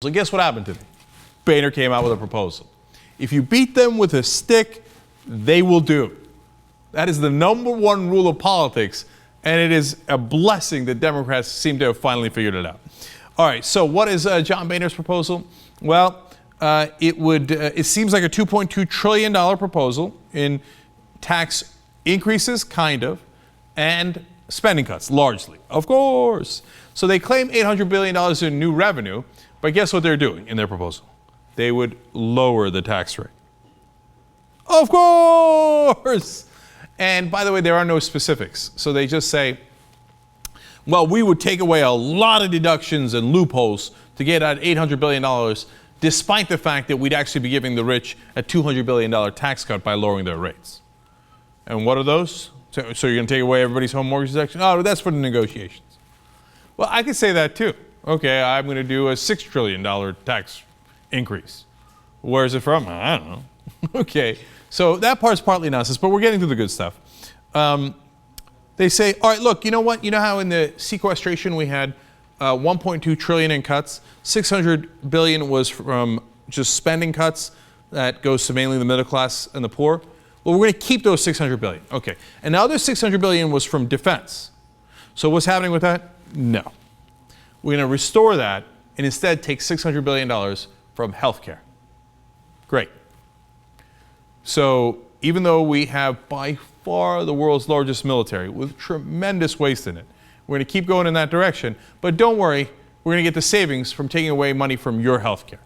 So guess what happened to me? Boehner came out with a proposal. If you beat them with a stick, they will do. That is the number one rule of politics, and it is a blessing that Democrats seem to have finally figured it out. All right, so what is John Boehner's proposal? Well, it seems like a $2.2 trillion proposal in tax increases, kind of, and spending cuts, largely, of course. So they claim $800 billion in new revenue, but guess what they're doing in their proposal? They would lower the tax rate. Of course! And by the way, there are no specifics. So they just say, well, we would take away a lot of deductions and loopholes to get at $800 billion, despite the fact that we'd actually be giving the rich a $200 billion tax cut by lowering their rates. And what are those? So you're going to take away everybody's home mortgage deduction? Oh, that's for the negotiations. Well, I could say that too. Okay, I'm going to do a $6 trillion tax increase. Where is it from? I don't know. Okay, so that part's partly nonsense, but we're getting to the good stuff. They say, all right, look, you know what? You know how in the sequestration we had 1.2 trillion in cuts? 600 billion was from just spending cuts that goes to mainly the middle class and the poor. Well, we're going to keep those 600 billion. Okay, and the other 600 billion was from defense. So what's happening with that? No. We're going to restore that and instead take $600 billion from healthcare. Great. So even though we have by far the world's largest military with tremendous waste in it, we're going to keep going in that direction. But don't worry, we're going to get the savings from taking away money from your healthcare.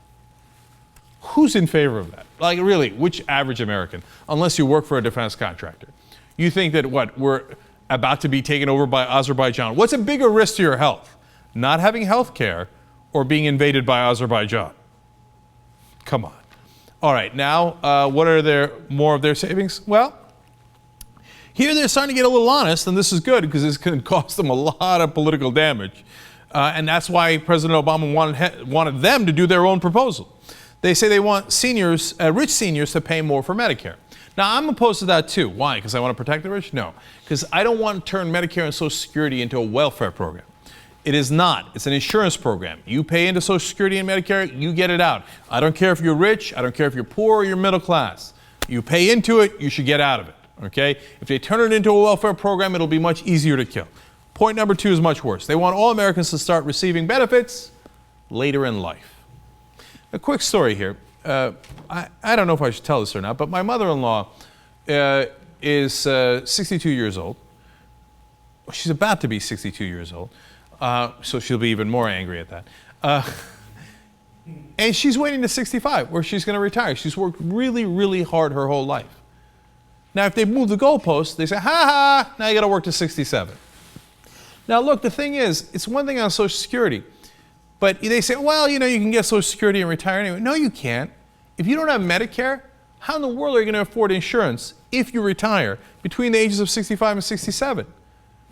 Who's in favor of that? Like really, which average American? Unless you work for a defense contractor. You think that what, we're about to be taken over by Azerbaijan? What's a bigger risk to your health? Not having health care or being invaded by Azerbaijan? Come on. All right, now what are more of their savings? Well, here they're starting to get a little honest, and this is good because it's going to cost them a lot of political damage. And that's why President Obama wanted them to do their own proposal. They say they want seniors, rich seniors, to pay more for Medicare. Now, I'm opposed to that too. Why? Because I want to protect the rich? No. Because I don't want to turn Medicare and Social Security into a welfare program. It is not. It's an insurance program. You pay into Social Security and Medicare, you get it out. I don't care if you're rich, I don't care if you're poor or you're middle class. You pay into it, you should get out of it, okay? If they turn it into a welfare program, it'll be much easier to kill. Point number two is much worse. They want all Americans to start receiving benefits later in life. A quick story here. I don't know if I should tell this or not, but my mother-in-law is 62 years old. She's about to be 62 years old. So she'll be even more angry at that. And she's waiting to 65, where she's going to retire. She's worked really, really hard her whole life. Now, if they move the goalposts, they say, ha, now you got to work to 67. Now, look, the thing is, it's one thing on Social Security. But they say, well, you know, you can get Social Security and retire anyway. No, you can't. If you don't have Medicare, how in the world are you going to afford insurance if you retire between the ages of 65 and 67?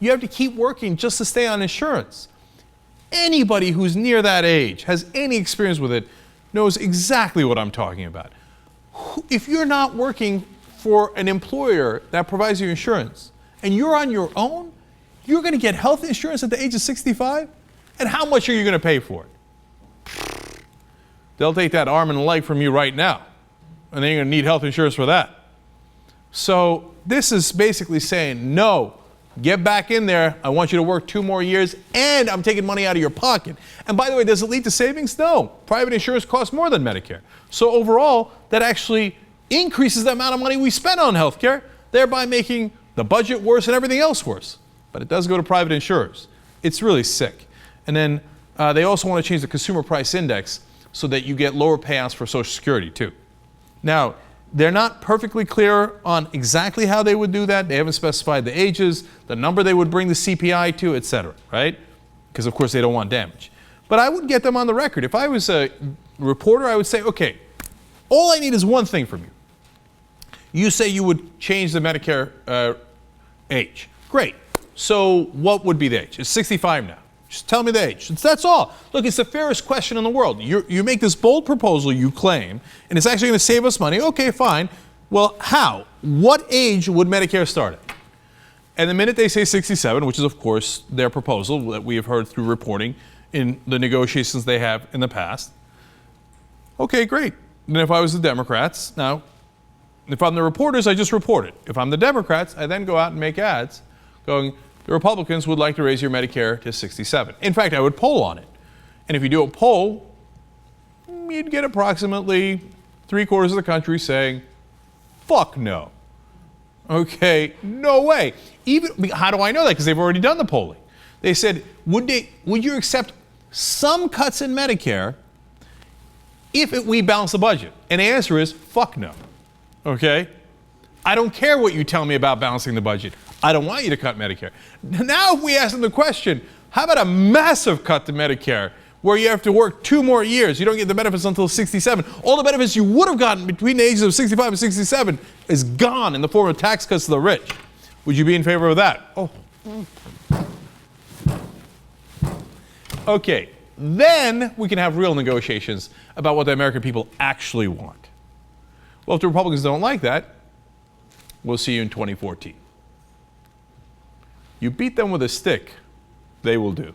You have to keep working just to stay on insurance. Anybody who's near that age, has any experience with it, knows exactly what I'm talking about. If you're not working for an employer that provides you insurance, and you're on your own, you're going to get health insurance at the age of 65? And how much are you going to pay for it? They'll take that arm and leg from you right now, and then you're going to need health insurance for that. So this is basically saying, no, get back in there. I want you to work 2 more years, and I'm taking money out of your pocket. And by the way, does it lead to savings? No. Private insurance costs more than Medicare. So overall, that actually increases the amount of money we spend on healthcare, thereby making the budget worse and everything else worse. But it does go to private insurers. It's really sick. And then they also want to change the consumer price index so that you get lower payouts for Social Security too. Now, they're not perfectly clear on exactly how they would do that. They haven't specified the ages, the number they would bring the CPI to, et cetera, right? Because of course they don't want damage. But I would get them on the record. If I was a reporter, I would say, okay, all I need is one thing from you. You say you would change the Medicare age. Great. So what would be the age? It's 65 now. Just tell me the age. That's all. Look, it's the fairest question in the world. You make this bold proposal, you claim, and it's actually going to save us money. Okay, fine. Well, how? What age would Medicare start at? And the minute they say 67, which is, of course, their proposal that we have heard through reporting in the negotiations they have in the past, Okay, great. Then if I was the Democrats, now, if I'm the reporters, I just report it. If I'm the Democrats, I then go out and make ads going, the Republicans would like to raise your Medicare to 67. In fact, I would poll on it. And if you do a poll, you'd get approximately 3/4 of the country saying, fuck no. Okay, no way. Even, how do I know that? Because they've already done the polling. They said, would you accept some cuts in Medicare if we balance the budget? And the answer is, fuck no. Okay? I don't care what you tell me about balancing the budget. I don't want you to cut Medicare. Now if we ask them the question, how about a massive cut to Medicare where you have to work 2 more years? You don't get the benefits until 67. All the benefits you would have gotten between the ages of 65 and 67 is gone in the form of tax cuts to the rich. Would you be in favor of that? Oh. Okay, then we can have real negotiations about what the American people actually want. Well, if the Republicans don't like that, we'll see you in 2014. You beat them with a stick, they will do.